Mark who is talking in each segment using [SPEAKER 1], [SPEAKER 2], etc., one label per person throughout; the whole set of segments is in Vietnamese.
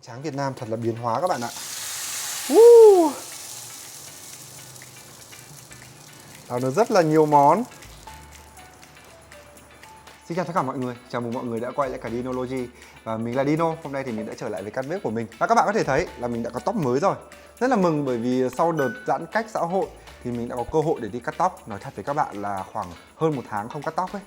[SPEAKER 1] Tráng Việt Nam thật là biến hóa các bạn ạ. Đó, nó rất là nhiều món. Xin chào tất cả mọi người, chào mừng mọi người đã quay lại cả Dinology. Và mình là Dino, hôm nay thì mình đã trở lại với căn bếp của mình. Và các bạn có thể thấy là mình đã có tóc mới rồi. Rất là mừng bởi vì sau đợt giãn cách xã hội thì mình đã có cơ hội để đi cắt tóc. Nói thật với các bạn là khoảng hơn 1 tháng không cắt tóc ấy.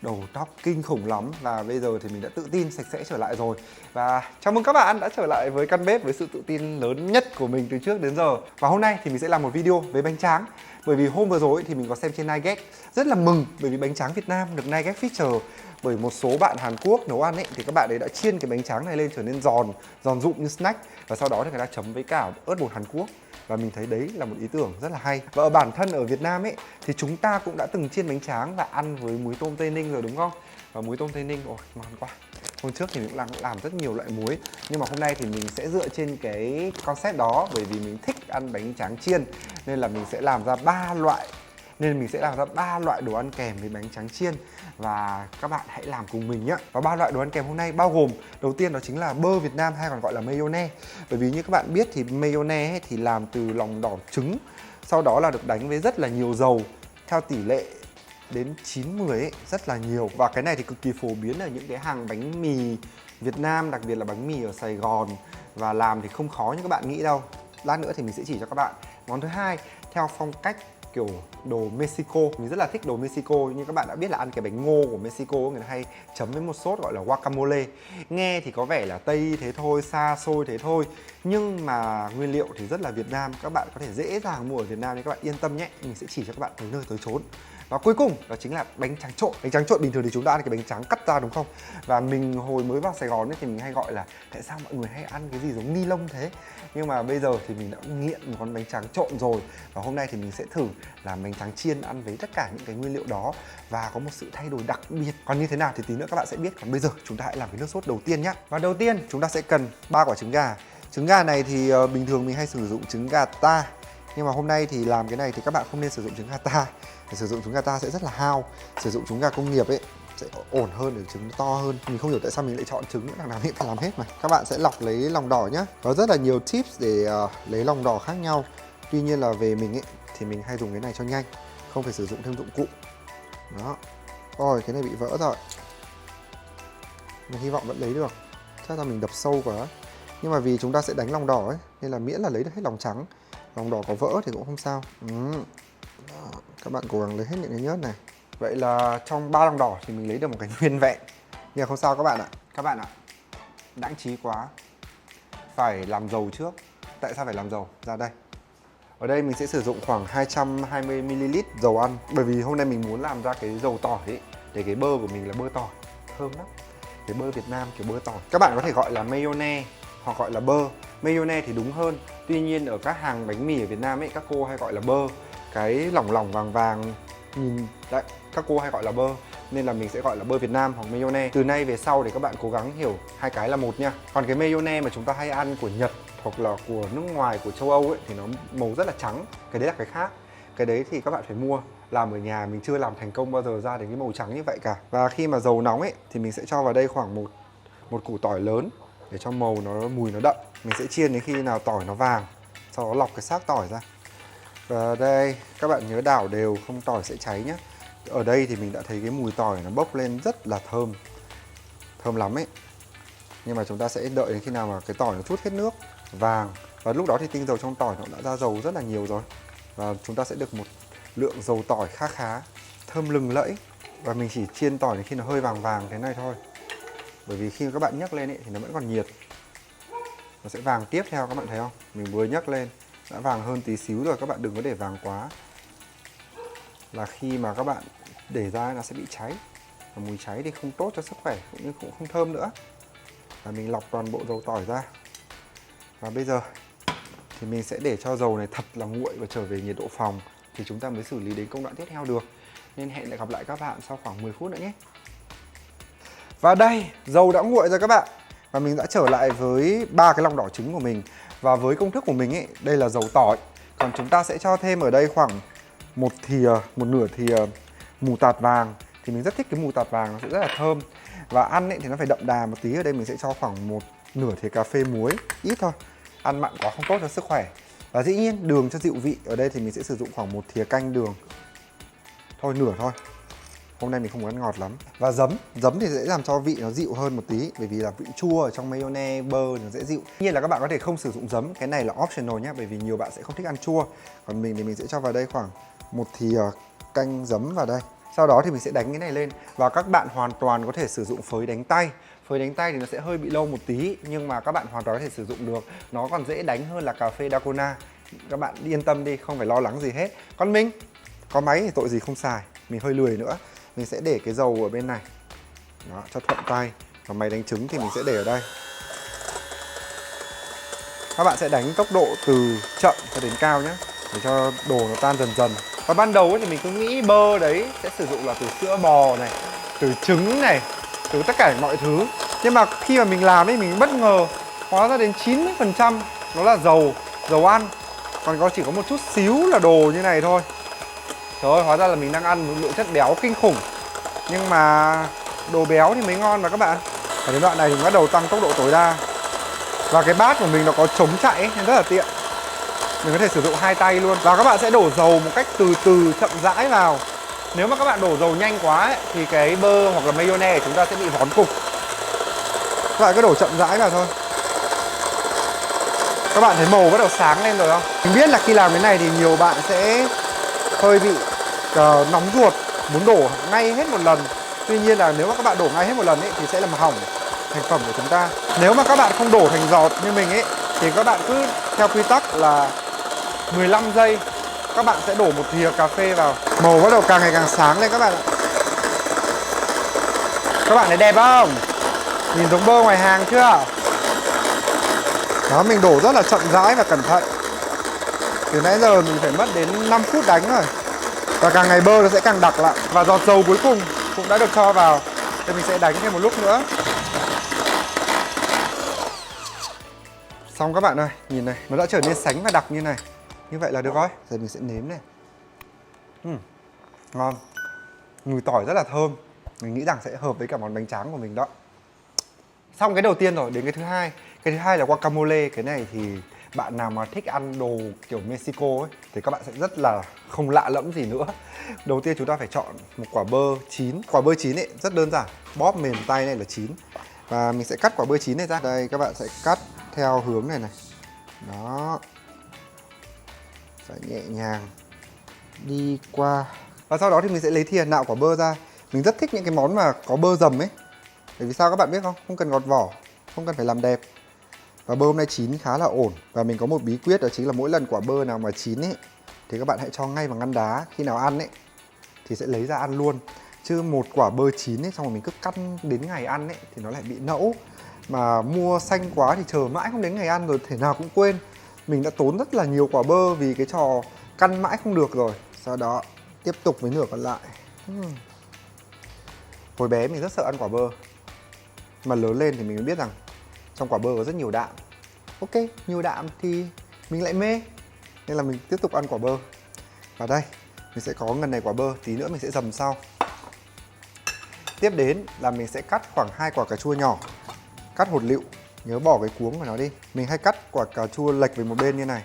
[SPEAKER 1] Đầu tóc kinh khủng lắm và bây giờ thì mình đã tự tin sạch sẽ trở lại rồi. Và chào mừng các bạn đã trở lại với căn bếp với sự tự tin lớn nhất của mình từ trước đến giờ. Và hôm nay thì mình sẽ làm một video với bánh tráng. Bởi vì hôm vừa rồi thì mình có xem trên Nugget, rất là mừng bởi vì bánh tráng Việt Nam được Nugget feature bởi một số bạn Hàn Quốc nấu ăn ấy, thì các bạn ấy đã chiên cái bánh tráng này lên trở nên giòn rụm như snack và sau đó thì người ta chấm với cả ớt bột Hàn Quốc. Và mình thấy đấy là một ý tưởng rất là hay. Và ở bản thân ở Việt Nam ấy thì chúng ta cũng đã từng chiên bánh tráng và ăn với muối tôm Tây Ninh rồi đúng không? Và muối tôm Tây Ninh, ôi ngon quá. Hôm trước thì mình cũng làm rất nhiều loại muối. Nhưng mà hôm nay thì mình sẽ dựa trên cái concept đó bởi vì mình thích ăn bánh tráng chiên nên là mình sẽ làm ra 3 loại đồ ăn kèm với bánh tráng chiên và các bạn hãy làm cùng mình nhé. Và 3 loại đồ ăn kèm hôm nay bao gồm đầu tiên đó chính là bơ Việt Nam hay còn gọi là mayonnaise. Bởi vì như các bạn biết thì mayonnaise thì làm từ lòng đỏ trứng, sau đó là được đánh với rất là nhiều dầu theo tỷ lệ đến 9-10 ấy, rất là nhiều. Và cái này thì cực kỳ phổ biến ở những cái hàng bánh mì Việt Nam, đặc biệt là bánh mì ở Sài Gòn. Và làm thì không khó như các bạn nghĩ đâu. Lát nữa thì mình sẽ chỉ cho các bạn. Món thứ hai, theo phong cách kiểu đồ Mexico, mình rất là thích đồ Mexico. Nhưng các bạn đã biết là ăn cái bánh ngô của Mexico người ta hay chấm với một sốt gọi là guacamole. Nghe thì có vẻ là Tây thế thôi, xa xôi thế thôi, nhưng mà nguyên liệu thì rất là Việt Nam. Các bạn có thể dễ dàng mua ở Việt Nam nên các bạn yên tâm nhé. Mình sẽ chỉ cho các bạn tới nơi tới chốn. Và cuối cùng đó chính là bánh tráng trộn. Bánh tráng trộn bình thường thì chúng ta ăn cái bánh tráng cắt ra đúng không? Và mình hồi mới vào Sài Gòn ấy thì mình hay gọi là tại sao mọi người hay ăn cái gì giống ni lông thế? Nhưng mà bây giờ thì mình đã nghiện một con bánh tráng trộn rồi. Và hôm nay thì mình sẽ thử làm bánh tráng chiên ăn với tất cả những cái nguyên liệu đó và có một sự thay đổi đặc biệt. Còn như thế nào thì tí nữa các bạn sẽ biết. Còn bây giờ chúng ta hãy làm cái nước sốt đầu tiên nhé. Và đầu tiên chúng ta sẽ cần 3 quả trứng gà. Trứng gà này thì bình thường mình hay sử dụng trứng gà ta. Nhưng mà hôm nay thì làm cái này thì các bạn không nên sử dụng trứng gà ta. Để sử dụng trứng gà ta sẽ rất là hao. Sử dụng trứng gà công nghiệp ấy sẽ ổn hơn để trứng nó to hơn. Mình không hiểu tại sao mình lại chọn trứng, đằng nào mình phải làm hết mà. Các bạn sẽ lọc lấy lòng đỏ nhá. Có rất là nhiều tips để lấy lòng đỏ khác nhau. Tuy nhiên là về mình ấy thì mình hay dùng cái này cho nhanh, không phải sử dụng thêm dụng cụ. Đó. Ôi cái này bị vỡ rồi. Mình hy vọng vẫn lấy được. Chắc là mình đập sâu quá. Nhưng mà vì chúng ta sẽ đánh lòng đỏ ấy nên là miễn là lấy được hết lòng trắng. Lòng đỏ có vỡ thì cũng không sao. Đó. Các bạn cố gắng lấy hết những cái nhớt này. Vậy là trong 3 lòng đỏ thì mình lấy được một cái nguyên vẹn. Nhưng mà không sao các bạn ạ. Các bạn ạ, đãng trí quá. Phải làm dầu trước. Tại sao phải làm dầu? Ra đây. Ở đây mình sẽ sử dụng khoảng 220ml dầu ăn. Bởi vì hôm nay mình muốn làm ra cái dầu tỏi ấy. Để cái bơ của mình là bơ tỏi. Thơm lắm. Cái bơ Việt Nam kiểu bơ tỏi. Các bạn có thể gọi là mayonnaise hoặc gọi là bơ. Mayonnaise thì đúng hơn. Tuy nhiên ở các hàng bánh mì ở Việt Nam ấy các cô hay gọi là bơ. Cái lỏng lỏng vàng vàng nhìn đấy, các cô hay gọi là bơ nên là mình sẽ gọi là bơ Việt Nam hoặc mayonnaise. Từ nay về sau thì các bạn cố gắng hiểu hai cái là một nha. Còn cái mayonnaise mà chúng ta hay ăn của Nhật hoặc là của nước ngoài, của châu Âu ấy thì nó màu rất là trắng. Cái đấy là cái khác. Cái đấy thì các bạn phải mua. Làm ở nhà mình chưa làm thành công bao giờ ra đến cái màu trắng như vậy cả. Và khi mà dầu nóng ấy thì mình sẽ cho vào đây khoảng một củ tỏi lớn để cho màu nó mùi nó đậm. Mình sẽ chiên đến khi nào tỏi nó vàng, sau đó lọc cái xác tỏi ra. Và đây các bạn nhớ đảo đều không tỏi sẽ cháy nhé. Ở đây thì mình đã thấy cái mùi tỏi nó bốc lên rất là thơm. Thơm lắm ấy. Nhưng mà chúng ta sẽ đợi đến khi nào mà cái tỏi nó chút hết nước vàng. Và lúc đó thì tinh dầu trong tỏi nó đã ra dầu rất là nhiều rồi. Và chúng ta sẽ được một lượng dầu tỏi khá khá, thơm lừng lẫy. Và mình chỉ chiên tỏi đến khi nó hơi vàng vàng thế này thôi. Bởi vì khi các bạn nhấc lên ấy, thì nó vẫn còn nhiệt. Nó sẽ vàng tiếp theo, các bạn thấy không? Mình vừa nhấc lên đã vàng hơn tí xíu rồi, các bạn đừng có để vàng quá. Là khi mà các bạn để ra nó sẽ bị cháy. Và mùi cháy thì không tốt cho sức khỏe, cũng như cũng không thơm nữa. Và mình lọc toàn bộ dầu tỏi ra. Và bây giờ thì mình sẽ để cho dầu này thật là nguội và trở về nhiệt độ phòng thì chúng ta mới xử lý đến công đoạn tiếp theo được. Nên hẹn lại gặp lại các bạn sau khoảng 10 phút nữa nhé. Và đây, dầu đã nguội rồi các bạn. Và mình đã trở lại với 3 cái lòng đỏ trứng của mình. Và với công thức của mình ấy, đây là dầu tỏi. Còn chúng ta sẽ cho thêm ở đây khoảng một nửa thìa mù tạt vàng. Thì mình rất thích cái mù tạt vàng, nó sẽ rất là thơm. Và ăn ấy thì nó phải đậm đà một tí. Ở đây mình sẽ cho khoảng nửa thìa cà phê muối, ít thôi. Ăn mặn quá không tốt cho sức khỏe. Và dĩ nhiên đường cho dịu vị. Ở đây thì mình sẽ sử dụng khoảng 1 thìa canh đường. Thôi nửa thôi. Hôm nay mình không muốn ăn ngọt lắm. Và giấm thì sẽ làm cho vị nó dịu hơn một tí. Bởi vì là vị chua ở trong mayonnaise, bơ nó dễ dịu. Tuy nhiên là các bạn có thể không sử dụng giấm. Cái này là optional nhé. Bởi vì nhiều bạn sẽ không thích ăn chua. Còn mình thì mình sẽ cho vào đây khoảng 1 thìa canh giấm vào đây. Sau đó thì mình sẽ đánh cái này lên. Và các bạn hoàn toàn có thể sử dụng phới đánh tay. Phới đánh tay thì nó sẽ hơi bị lâu một tí. Nhưng mà các bạn hoàn toàn có thể sử dụng được. Nó còn dễ đánh hơn là cà phê Dalgona. Các bạn yên tâm đi, không phải lo lắng gì hết. Còn mình có máy thì tội gì không xài. Mình hơi lười nữa. Mình sẽ để cái dầu ở bên này. Đó, cho thuận tay. Và máy đánh trứng thì mình sẽ để ở đây. Các bạn sẽ đánh tốc độ từ chậm cho đến cao nhé. Để cho đồ nó tan dần dần. Và ban đầu thì mình cứ nghĩ bơ đấy sẽ sử dụng là từ sữa bò này, từ trứng này, từ tất cả mọi thứ. Nhưng mà khi mà mình làm ấy mình bất ngờ, hóa ra đến 90% nó là dầu ăn. Còn chỉ có một chút xíu là đồ như này thôi. Trời ơi, hóa ra là mình đang ăn một lượng chất béo kinh khủng. Nhưng mà đồ béo thì mới ngon mà các bạn. Và đến đoạn này thì mình bắt đầu tăng tốc độ tối đa. Và cái bát của mình nó có chống chạy ấy, nên rất là tiện. Mình có thể sử dụng hai tay luôn. Và các bạn sẽ đổ dầu một cách từ từ chậm rãi vào. Nếu mà các bạn đổ dầu nhanh quá ấy, thì cái bơ hoặc là mayonnaise của chúng ta sẽ bị vón cục. Các bạn cứ đổ chậm rãi vào thôi. Các bạn thấy màu bắt đầu sáng lên rồi không? Mình biết là khi làm cái này thì nhiều bạn sẽ hơi bị nóng ruột, muốn đổ ngay hết một lần. Tuy nhiên là nếu mà các bạn đổ ngay hết một lần ấy, thì sẽ làm hỏng thành phẩm của chúng ta. Nếu mà các bạn không đổ thành giọt như mình ấy, thì các bạn cứ theo quy tắc là 15 giây các bạn sẽ đổ một thìa cà phê vào. Màu bắt đầu càng ngày càng sáng lên các bạn ạ. Các bạn thấy đẹp không? Nhìn giống bơ ngoài hàng chưa? Đó, mình đổ rất là chậm rãi và cẩn thận. Từ nãy giờ mình phải mất đến 5 phút đánh rồi. Và càng ngày bơ nó sẽ càng đặc lại. Và giọt dầu cuối cùng cũng đã được cho vào. Thì mình sẽ đánh thêm một lúc nữa. Xong các bạn ơi, nhìn này, nó đã trở nên sánh và đặc như này. Như vậy là được rồi. Giờ mình sẽ nếm này. Ngon. Mùi tỏi rất là thơm. Mình nghĩ rằng sẽ hợp với cả món bánh tráng của mình đó. Xong cái đầu tiên rồi, đến cái thứ hai. Cái thứ hai là guacamole. Cái này thì bạn nào mà thích ăn đồ kiểu Mexico ấy thì các bạn sẽ rất là không lạ lẫm gì nữa. Đầu tiên chúng ta phải chọn một quả bơ chín. Quả bơ chín ấy rất đơn giản. Bóp mềm tay này là chín. Và mình sẽ cắt quả bơ chín này ra. Đây, các bạn sẽ cắt theo hướng này này. Đó. Phải nhẹ nhàng đi qua. Và sau đó thì mình sẽ lấy thìa nạo quả bơ ra. Mình rất thích những cái món mà có bơ dầm ấy. Bởi vì sao các bạn biết không? Không cần gọt vỏ, không cần phải làm đẹp. Và bơ hôm nay chín khá là ổn. Và mình có một bí quyết đó chính là mỗi lần quả bơ nào mà chín ấy thì các bạn hãy cho ngay vào ngăn đá. Khi nào ăn ấy thì sẽ lấy ra ăn luôn. Chứ một quả bơ chín ấy xong rồi mình cứ cắt đến ngày ăn ấy thì nó lại bị nẫu. Mà mua xanh quá thì chờ mãi không đến ngày ăn rồi thể nào cũng quên. Mình đã tốn rất là nhiều quả bơ vì cái trò căn mãi không được rồi. Sau đó tiếp tục với nửa còn lại. Hồi bé mình rất sợ ăn quả bơ. Mà lớn lên thì mình mới biết rằng trong quả bơ có rất nhiều đạm. Ok, nhiều đạm thì mình lại mê. Nên là mình tiếp tục ăn quả bơ. Và đây, mình sẽ có ngần này quả bơ. Tí nữa mình sẽ dầm sau. Tiếp đến là mình sẽ cắt khoảng 2 quả cà chua nhỏ. Cắt hột lựu. Nhớ bỏ cái cuống của nó đi. Mình hay cắt quả cà chua lệch về một bên như này.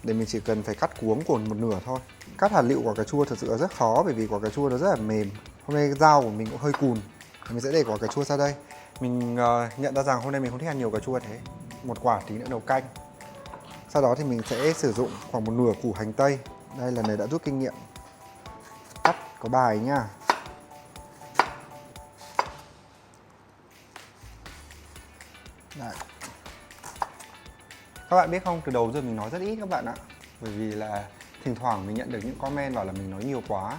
[SPEAKER 1] Để mình chỉ cần phải cắt cuống của một nửa thôi. Cắt hạt lựu quả cà chua thật sự là rất khó. Bởi vì quả cà chua nó rất là mềm. Hôm nay dao của mình cũng hơi cùn. Mình sẽ để quả cà chua ra đây. Mình nhận ra rằng hôm nay mình không thích ăn nhiều cà chua thế. Một quả tí nữa nấu canh. Sau đó thì mình sẽ sử dụng khoảng một nửa củ hành tây. Đây, lần này đã rút kinh nghiệm. Cắt có bài nhá. Đấy. Các bạn biết không, từ đầu giờ mình nói rất ít các bạn ạ. Bởi vì là thỉnh thoảng mình nhận được những comment bảo là mình nói nhiều quá.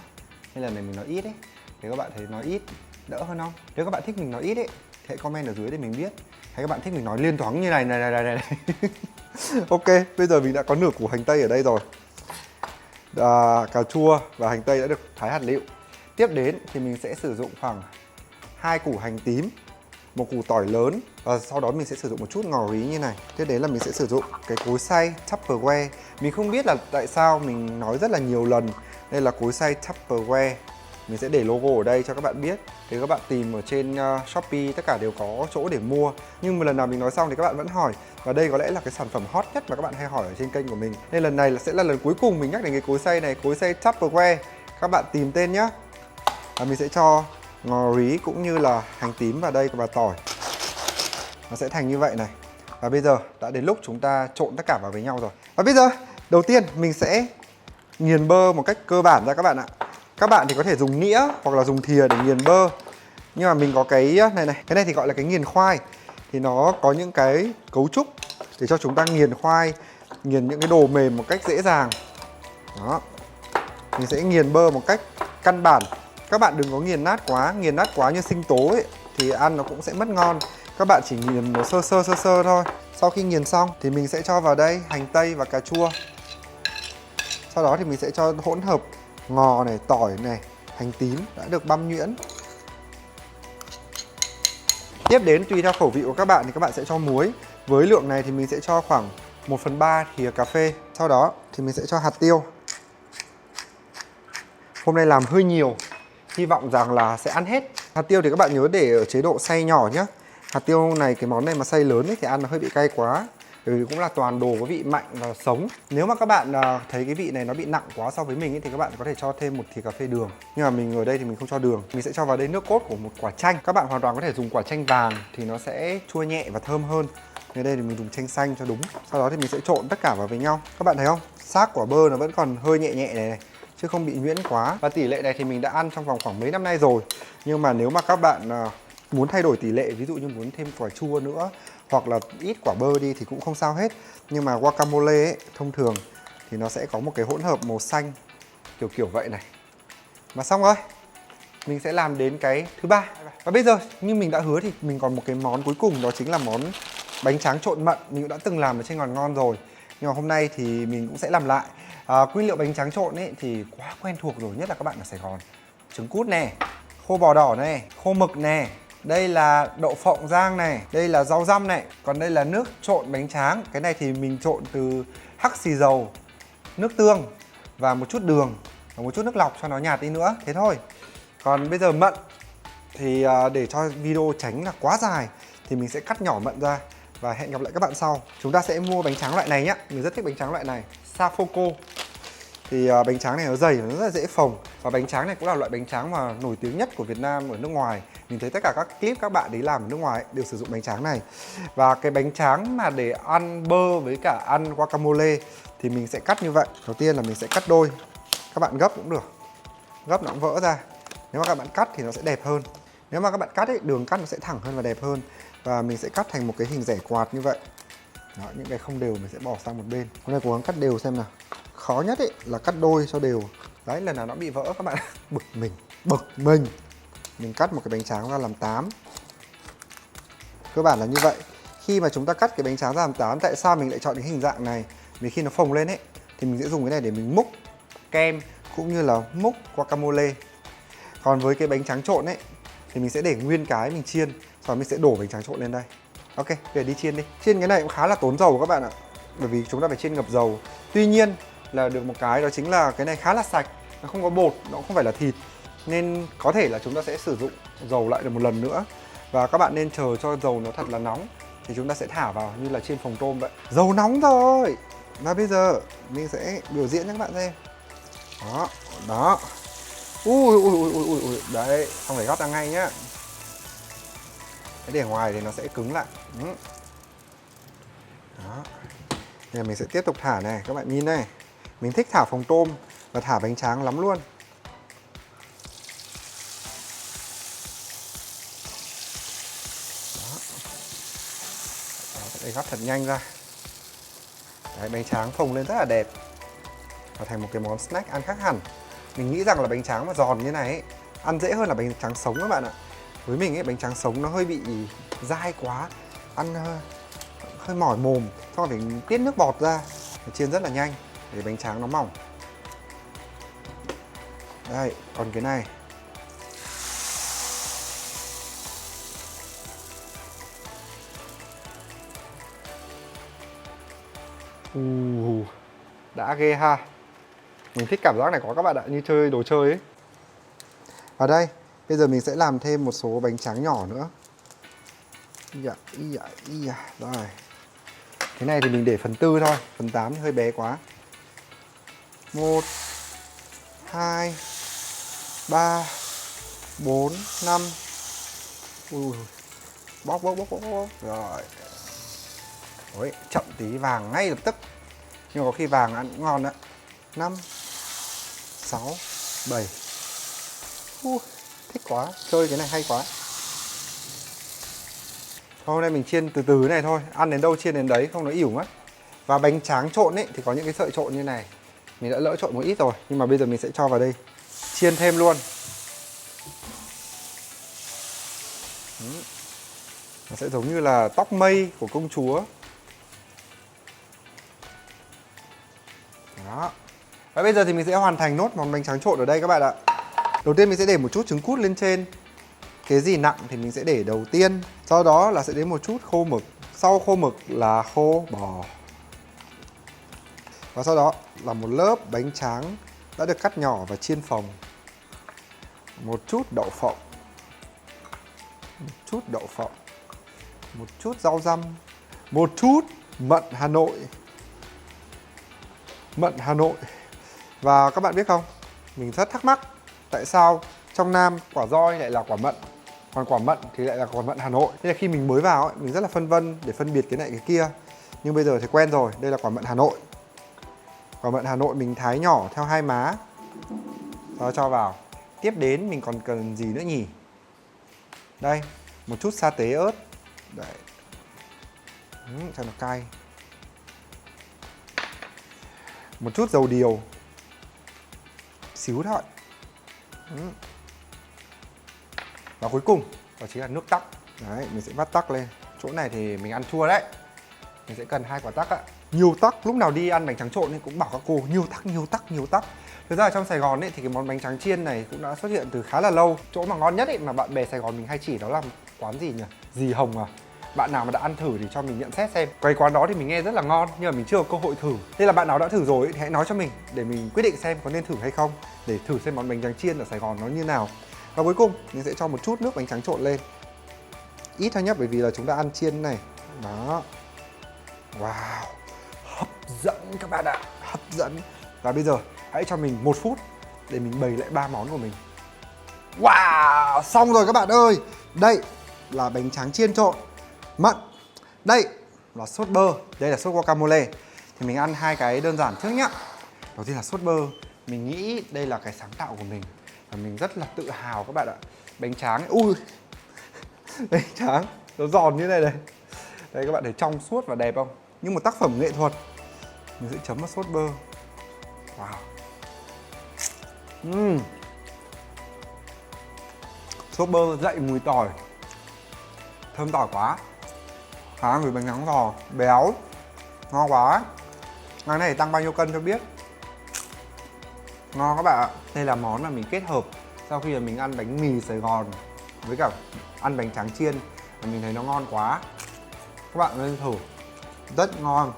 [SPEAKER 1] Nên lần này mình nói ít ấy. Thì các bạn thấy nói ít đỡ hơn không? Nếu các bạn thích mình nói ít ấy thì hãy comment ở dưới để mình biết. Hay các bạn thích mình nói liên thoáng như này. Ok, bây giờ mình đã có nửa củ hành tây ở đây rồi. Cà chua và hành tây đã được thái hạt lựu. Tiếp đến thì mình sẽ sử dụng khoảng 2 củ hành tím, một củ tỏi lớn. Và sau đó mình sẽ sử dụng một chút ngò rí như này. Tiếp đến là mình sẽ sử dụng cái cối xay Tupperware. Mình không biết là tại sao mình nói rất là nhiều lần. Đây là cối xay Tupperware. Mình sẽ để logo ở đây cho các bạn biết. Thì các bạn tìm ở trên Shopee tất cả đều có chỗ để mua. Nhưng một lần nào mình nói xong thì các bạn vẫn hỏi. Và đây có lẽ là cái sản phẩm hot nhất mà các bạn hay hỏi ở trên kênh của mình. Nên lần này sẽ là lần cuối cùng mình nhắc đến cái cối xay này, cối xay Tupperware. Các bạn tìm tên nhá. Và mình sẽ cho ngò rí cũng như là hành tím vào đây và tỏi. Nó sẽ thành như vậy này. Và bây giờ đã đến lúc chúng ta trộn tất cả vào với nhau rồi. Và bây giờ đầu tiên mình sẽ nghiền bơ một cách cơ bản ra các bạn ạ. Các bạn thì có thể dùng nĩa hoặc là dùng thìa để nghiền bơ. Nhưng mà mình có cái này này. Cái này thì gọi là cái nghiền khoai. Thì nó có những cái cấu trúc để cho chúng ta nghiền khoai, nghiền những cái đồ mềm một cách dễ dàng. Đó. Mình sẽ nghiền bơ một cách căn bản. Các bạn đừng có nghiền nát quá như sinh tố ấy, thì ăn nó cũng sẽ mất ngon. Các bạn chỉ nghiền nó sơ sơ thôi. Sau khi nghiền xong thì mình sẽ cho vào đây hành tây và cà chua. Sau đó thì mình sẽ cho hỗn hợp ngò này, tỏi này, hành tím đã được băm nhuyễn. Tiếp đến tùy theo khẩu vị của các bạn thì các bạn sẽ cho muối. Với lượng này thì mình sẽ cho khoảng 1/3 thìa cà phê. Sau đó thì mình sẽ cho hạt tiêu. Hôm nay làm hơi nhiều, hy vọng rằng là sẽ ăn hết. Hạt tiêu thì các bạn nhớ để ở chế độ xay nhỏ nhé. Hạt tiêu này, cái món này mà xay lớn ấy, thì ăn nó hơi bị cay quá. Bởi vì cũng là toàn đồ có vị mặn và sống. Nếu mà các bạn thấy cái vị này nó bị nặng quá so với mình ấy, thì các bạn có thể cho thêm một thìa cà phê đường. Nhưng mà mình ở đây thì mình không cho đường. Mình sẽ cho vào đây nước cốt của một quả chanh. Các bạn hoàn toàn có thể dùng quả chanh vàng thì nó sẽ chua nhẹ và thơm hơn. Ở đây thì mình dùng chanh xanh cho đúng. Sau đó thì mình sẽ trộn tất cả vào với nhau. Các bạn thấy không? Xác quả bơ nó vẫn còn hơi nhẹ nhẹ này, chứ không bị nhuyễn quá. Và tỷ lệ này thì mình đã ăn trong vòng khoảng mấy năm nay rồi. Nhưng mà nếu mà các bạn muốn thay đổi tỷ lệ, ví dụ như muốn thêm quả chua nữa hoặc là ít quả bơ đi thì cũng không sao hết. Nhưng mà guacamole ấy, thông thường thì nó sẽ có một cái hỗn hợp màu xanh kiểu vậy này. Mà xong rồi, mình sẽ làm đến cái thứ ba. Và bây giờ như mình đã hứa thì mình còn một cái món cuối cùng, đó chính là món bánh tráng trộn mận. Mình cũng đã từng làm ở trên Ngon Ngon rồi, nhưng mà hôm nay thì mình cũng sẽ làm lại. Nguyên liệu bánh tráng trộn ấy thì quá quen thuộc rồi, nhất là các bạn ở Sài Gòn. Trứng cút này, khô bò đỏ này, khô mực này, đây là đậu phộng rang này, đây là rau răm này, còn đây là nước trộn bánh tráng. Cái này thì mình trộn từ hắc xì dầu, nước tương và một chút đường và một chút nước lọc cho nó nhạt đi nữa, thế thôi. Còn bây giờ mận thì để cho video tránh là quá dài thì mình sẽ cắt nhỏ mận ra. Và hẹn gặp lại các bạn sau. Chúng ta sẽ mua bánh tráng loại này nhá. Mình rất thích bánh tráng loại này, Safoco. Thì bánh tráng này nó dày, nó rất là dễ phồng. Và bánh tráng này cũng là loại bánh tráng mà nổi tiếng nhất của Việt Nam ở nước ngoài. Mình thấy tất cả các clip các bạn ấy làm ở nước ngoài đều sử dụng bánh tráng này. Và cái bánh tráng mà để ăn bơ với cả ăn guacamole thì mình sẽ cắt như vậy. Đầu tiên là mình sẽ cắt đôi. Các bạn gấp cũng được, gấp nó cũng vỡ ra. Nếu mà các bạn cắt thì nó sẽ đẹp hơn. Nếu mà các bạn cắt ấy, đường cắt nó sẽ thẳng hơn và đẹp hơn. Và mình sẽ cắt thành một cái hình rẻ quạt như vậy. Đó, những cái không đều mình sẽ bỏ sang một bên. Hôm nay cố gắng cắt đều xem nào. Khó nhất ấy là cắt đôi cho đều. Đấy, lần nào nó bị vỡ các bạn bực mình. Mình cắt một cái bánh tráng ra làm 8. Cơ bản là như vậy. Khi mà chúng ta cắt cái bánh tráng ra làm 8, tại sao mình lại chọn cái hình dạng này? Vì khi nó phồng lên ấy thì mình sẽ dùng cái này để mình múc kem cũng như là múc guacamole. Còn với cái bánh tráng trộn ấy thì mình sẽ để nguyên cái mình chiên, sau đó mình sẽ đổ bánh tráng trộn lên đây. Ok, về đi chiên đi. Chiên cái này cũng khá là tốn dầu các bạn ạ, bởi vì chúng ta phải chiên ngập dầu. Tuy nhiên là được một cái đó chính là cái này khá là sạch, nó không có bột, nó không phải là thịt, nên có thể là chúng ta sẽ sử dụng dầu lại được một lần nữa. Và các bạn nên chờ cho dầu nó thật là nóng thì chúng ta sẽ thả vào như là chiên phồng tôm vậy. Dầu nóng rồi. Và bây giờ mình sẽ biểu diễn cho các bạn xem. Đó. Ui. Đấy, không phải gắp ra ngay nhá. Cái để ngoài thì nó sẽ cứng lại. Đó. Bây giờ mình sẽ tiếp tục thả này, các bạn nhìn này. Mình thích thả phồng tôm và thả bánh tráng lắm luôn. Đó. Đây, gắp thật nhanh ra. Đấy, bánh tráng phồng lên rất là đẹp và thành một cái món snack ăn khác hẳn. Mình nghĩ rằng là bánh tráng mà giòn như này ấy, ăn dễ hơn là bánh tráng sống các bạn ạ. Với mình ấy, bánh tráng sống nó hơi bị dai quá, ăn hơi mỏi mồm, xong rồi phải tiết nước bọt ra. Chiên rất là nhanh để bánh tráng nó mỏng. Đây, còn cái này đã ghê ha. Mình thích cảm giác này có các bạn ạ, như chơi đồ chơi ấy. Ở đây, bây giờ mình sẽ làm thêm một số bánh tráng nhỏ nữa. Rồi. Cái này thì mình để phần tư thôi, phần 8 thì hơi bé quá. 1 2 3 4 5. Ui. Bóc. Rồi. Ôi, chậm tí vàng ngay lập tức. Nhưng có khi vàng ăn cũng ngon đó. 5 6 7. Thích quá, chơi cái này hay quá. Hôm nay mình chiên từ từ này thôi, ăn đến đâu chiên đến đấy, không nó ỉu mất. Và bánh tráng trộn ấy thì có những cái sợi trộn như này. Mình đã lỡ trộn một ít rồi, nhưng mà bây giờ mình sẽ cho vào đây chiên thêm luôn. Nó sẽ giống như là tóc mây của công chúa. Đó. Và bây giờ thì mình sẽ hoàn thành nốt món bánh tráng trộn ở đây các bạn ạ. Đầu tiên mình sẽ để một chút trứng cút lên trên. Cái gì nặng thì mình sẽ để đầu tiên. Sau đó là sẽ đến một chút khô mực. Sau khô mực là khô bò. Và sau đó là một lớp bánh tráng đã được cắt nhỏ và chiên phồng. Một chút đậu phộng. Một chút rau răm. Một chút mận Hà Nội. Và các bạn biết không, mình rất thắc mắc tại sao trong Nam quả roi lại là quả mận, còn quả mận thì lại là quả mận Hà Nội. Thế là khi mình mới vào ấy, mình rất là phân vân để phân biệt cái này cái kia. Nhưng bây giờ thì quen rồi, đây là quả mận Hà Nội. Quả mận Hà Nội mình thái nhỏ theo hai má. Đó, cho vào. Tiếp đến mình còn cần gì nữa nhỉ? Đây, một chút sa tế ớt. Đấy. Cho nó cay. Một chút dầu điều. Xíu thôi. Và cuối cùng đó chính là nước tắc. Đấy, mình sẽ vắt tắc lên. Chỗ này thì mình ăn chua đấy. Mình sẽ cần 2 quả tắc ạ. Nhiều tắc, lúc nào đi ăn bánh tráng trộn ấy cũng bảo các cô nhiều tắc. Thực ra ở trong Sài Gòn ấy thì cái món bánh tráng chiên này cũng đã xuất hiện từ khá là lâu. Chỗ mà ngon nhất ấy mà bạn bè Sài Gòn mình hay chỉ đó là quán gì nhỉ? Dì Hồng à? Bạn nào mà đã ăn thử thì cho mình nhận xét xem. Cái quán đó thì mình nghe rất là ngon nhưng mà mình chưa có cơ hội thử. Nên là bạn nào đã thử rồi ấy, thì hãy nói cho mình để mình quyết định xem có nên thử hay không, để thử xem món bánh tráng chiên ở Sài Gòn nó như nào. Và cuối cùng mình sẽ cho một chút nước bánh tráng trộn lên. Ít thôi nhé, bởi vì là chúng ta ăn chiên này. Đó. Wow. Hấp dẫn các bạn ạ. Hấp dẫn. Và bây giờ hãy cho mình 1 phút để mình bày lại 3 món của mình. Wow, xong rồi các bạn ơi. Đây là bánh tráng chiên trộn mận. Đây là sốt bơ, đây là sốt guacamole. Thì mình ăn 2 cái đơn giản trước nhá. Đầu tiên là sốt bơ. Mình nghĩ đây là cái sáng tạo của mình và mình rất là tự hào các bạn ạ. Bánh tráng, ui bánh tráng nó giòn như này này. Đây các bạn thấy trong suốt và đẹp không? Như một tác phẩm nghệ thuật. Mình sẽ chấm vào sốt bơ. Wow. Sốt bơ dậy mùi tỏi. Thơm tỏi quá. Với bánh tráng giò béo, ngon quá. Ngày này tăng bao nhiêu cân cho biết. Ngon các bạn ạ. Đây là món mà mình kết hợp sau khi mà mình ăn bánh mì Sài Gòn với cả ăn bánh tráng chiên và mình thấy nó ngon quá. Các bạn nên thử, rất ngon.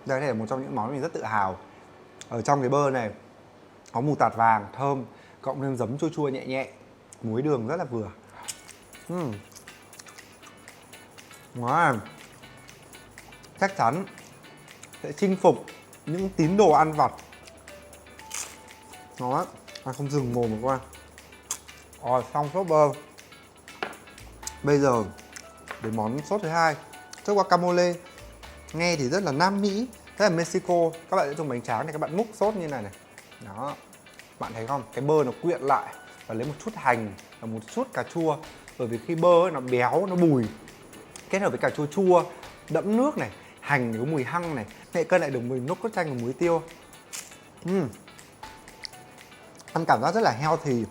[SPEAKER 1] Đây là một trong những món mình rất tự hào. Ở trong cái bơ này có mù tạt vàng thơm, cộng thêm giấm chua chua nhẹ nhẹ, muối đường rất là vừa. Wow. Chắc chắn sẽ chinh phục những tín đồ ăn vặt. Nó không dừng mồm qua. Rồi, xong sốt bơ. Bây giờ đến món sốt thứ hai, sốt guacamole. Nghe thì rất là Nam Mỹ, rất là Mexico. Các bạn sẽ dùng bánh tráng thì các bạn múc sốt như này này. Đó, bạn thấy không? Cái bơ nó quyện lại và lấy một chút hành và một chút cà chua. Bởi vì khi bơ ấy, nó béo, nó bùi, kết hợp với cà chua chua, đẫm nước này, hành có mùi hăng này, nghệ cân lại được mùi nốt cốt chanh và muối tiêu. Ăn cảm giác rất là healthy.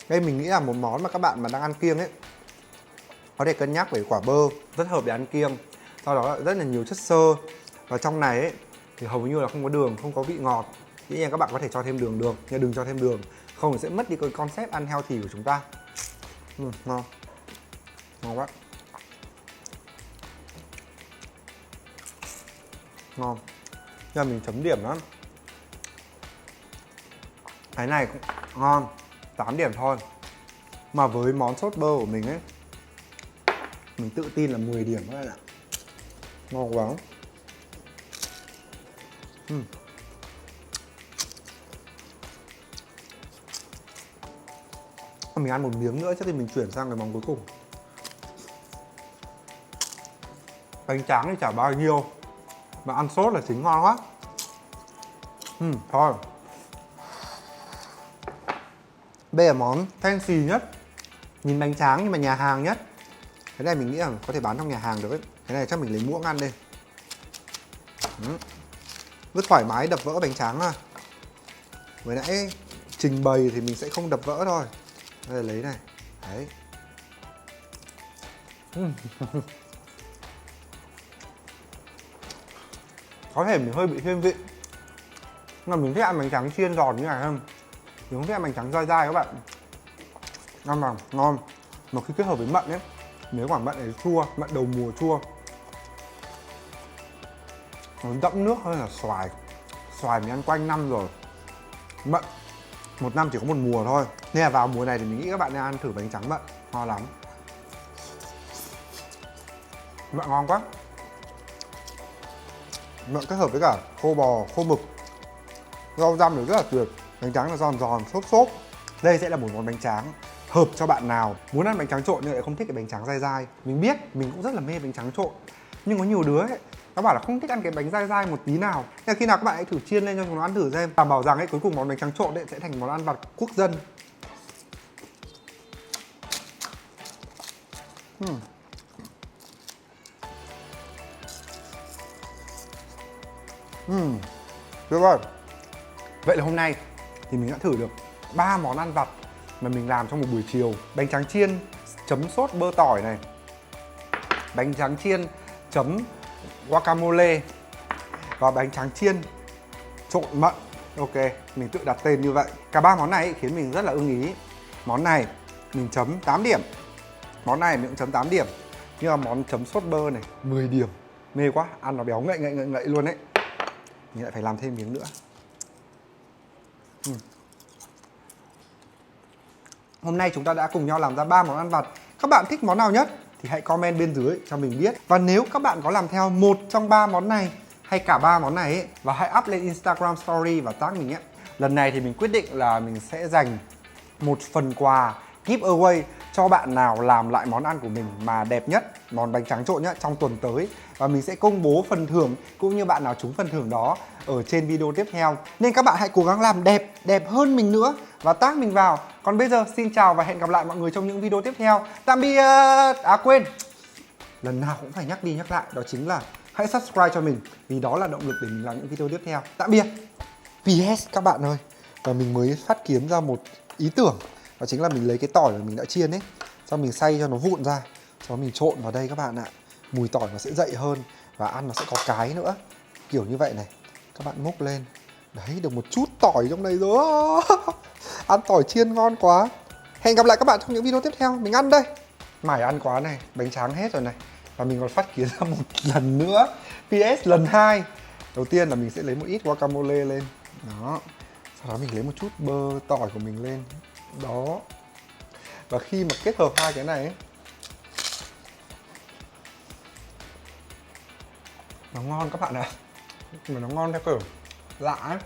[SPEAKER 1] Đây mình nghĩ là một món mà các bạn mà đang ăn kiêng ấy có thể cân nhắc về quả bơ, rất hợp để ăn kiêng. Sau đó rất là nhiều chất xơ. Và trong này ấy thì hầu như là không có đường, không có vị ngọt. Dĩ nhiên các bạn có thể cho thêm đường được, nhưng đừng cho thêm đường, không thì sẽ mất đi cái concept ăn healthy của chúng ta. Ngon. Ngon quá. Ngon. Nhưng mà mình chấm điểm lắm. Cái này cũng Ngon, 8 điểm thôi. Mà với món sốt bơ của mình ấy, mình tự tin là 10 điểm các bạn ạ. Ngon quá. Mình ăn một miếng nữa trước khi mình chuyển sang cái món cuối cùng. Bánh tráng thì chả bao nhiêu, mà ăn sốt là chính ngon quá. Thôi. Đây là món fancy nhất, nhìn bánh tráng nhưng mà nhà hàng nhất. Cái này mình nghĩ là có thể bán trong nhà hàng được ấy. Cái này chắc mình lấy muỗng ăn đi. Rất thoải mái đập vỡ bánh tráng à. Vừa nãy trình bày thì mình sẽ không đập vỡ thôi. Đây là lấy này. Đấy. Có thể mình hơi bị thiên vị, nhưng mà mình thích ăn bánh tráng chiên giòn như này hơn. Mình không thích ăn bánh tráng dai dai các bạn. Ngon mà, ngon. Mà khi kết hợp với mận ấy, nếu quả mận này chua, mận đầu mùa chua, nó đậm nước hơn là xoài. Xoài mình ăn quanh năm rồi. Mận một năm chỉ có một mùa thôi, nên là vào mùa này thì mình nghĩ các bạn nên ăn thử bánh tráng mận, ngon lắm. Mận ngon quá. Mận kết hợp với cả khô bò, khô mực, rau răm thì rất là tuyệt. Bánh tráng là giòn giòn, xốp xốp. Đây sẽ là một món bánh tráng hợp cho bạn nào muốn ăn bánh tráng trộn nhưng lại không thích cái bánh tráng dai dai. Mình biết, mình cũng rất là mê bánh tráng trộn, nhưng có nhiều đứa ấy, nó bảo là không thích ăn cái bánh dai dai một tí nào. Nên là khi nào các bạn hãy thử chiên lên cho chúng nó ăn thử xem. Đảm bảo rằng ấy, cuối cùng món bánh tráng trộn đấy sẽ thành món ăn vặt quốc dân. Được rồi. Vậy là hôm nay thì mình đã thử được 3 món ăn vặt mà mình làm trong một buổi chiều. Bánh tráng chiên chấm sốt bơ tỏi này, bánh tráng chiên chấm guacamole, và bánh tráng chiên trộn mận. Ok, mình tự đặt tên như vậy. Cả 3 món này khiến mình rất là ưng ý. Món này mình chấm 8 điểm, món này mình cũng chấm 8 điểm, nhưng mà món chấm sốt bơ này 10 điểm. Mê quá, ăn nó béo ngậy luôn đấy. Mình lại phải làm thêm miếng nữa. Hôm nay chúng ta đã cùng nhau làm ra 3 món ăn vặt. Các bạn thích món nào nhất thì hãy comment bên dưới cho mình biết. Và nếu các bạn có làm theo một trong 3 món này hay cả 3 món này ấy, và hãy up lên Instagram Story và tag mình nhé. Lần này thì mình quyết định là mình sẽ dành một phần quà giveaway cho bạn nào làm lại món ăn của mình mà đẹp nhất, món bánh tráng trộn nhất trong tuần tới. Và mình sẽ công bố phần thưởng cũng như bạn nào trúng phần thưởng đó ở trên video tiếp theo. Nên các bạn hãy cố gắng làm đẹp hơn mình nữa và tag mình vào. Còn bây giờ xin chào và hẹn gặp lại mọi người trong những video tiếp theo. Tạm biệt. À quên, lần nào cũng phải nhắc đi nhắc lại, đó chính là hãy subscribe cho mình, vì đó là động lực để mình làm những video tiếp theo. Tạm biệt. PS các bạn ơi, và mình mới phát kiến ra một ý tưởng, đó chính là mình lấy cái tỏi mà mình đã chiên ấy, xong mình xay cho nó vụn ra, xong mình trộn vào đây các bạn ạ. Mùi tỏi nó sẽ dậy hơn và ăn nó sẽ có cái nữa, kiểu như vậy này. Các bạn múc lên, đấy, được một chút tỏi trong này rồi. Ăn tỏi chiên ngon quá. Hẹn gặp lại các bạn trong những video tiếp theo. Mình ăn đây. Mải ăn quá này, bánh tráng hết rồi này. Và mình còn phát kiến ra một lần nữa. PS lần 2. Đầu tiên là mình sẽ lấy một ít guacamole lên. Đó. Sau đó mình lấy một chút bơ tỏi của mình lên. Đó. Và khi mà kết hợp hai cái này ấy, nó ngon các bạn ạ. Mà nó ngon theo kiểu lạ ấy.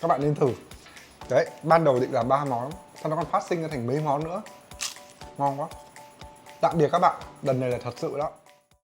[SPEAKER 1] Các bạn nên thử. Đấy, ban đầu định làm 3 món, sau nó còn phát sinh ra thành mấy món nữa. Ngon quá. Tạm biệt các bạn, lần này là thật sự đó.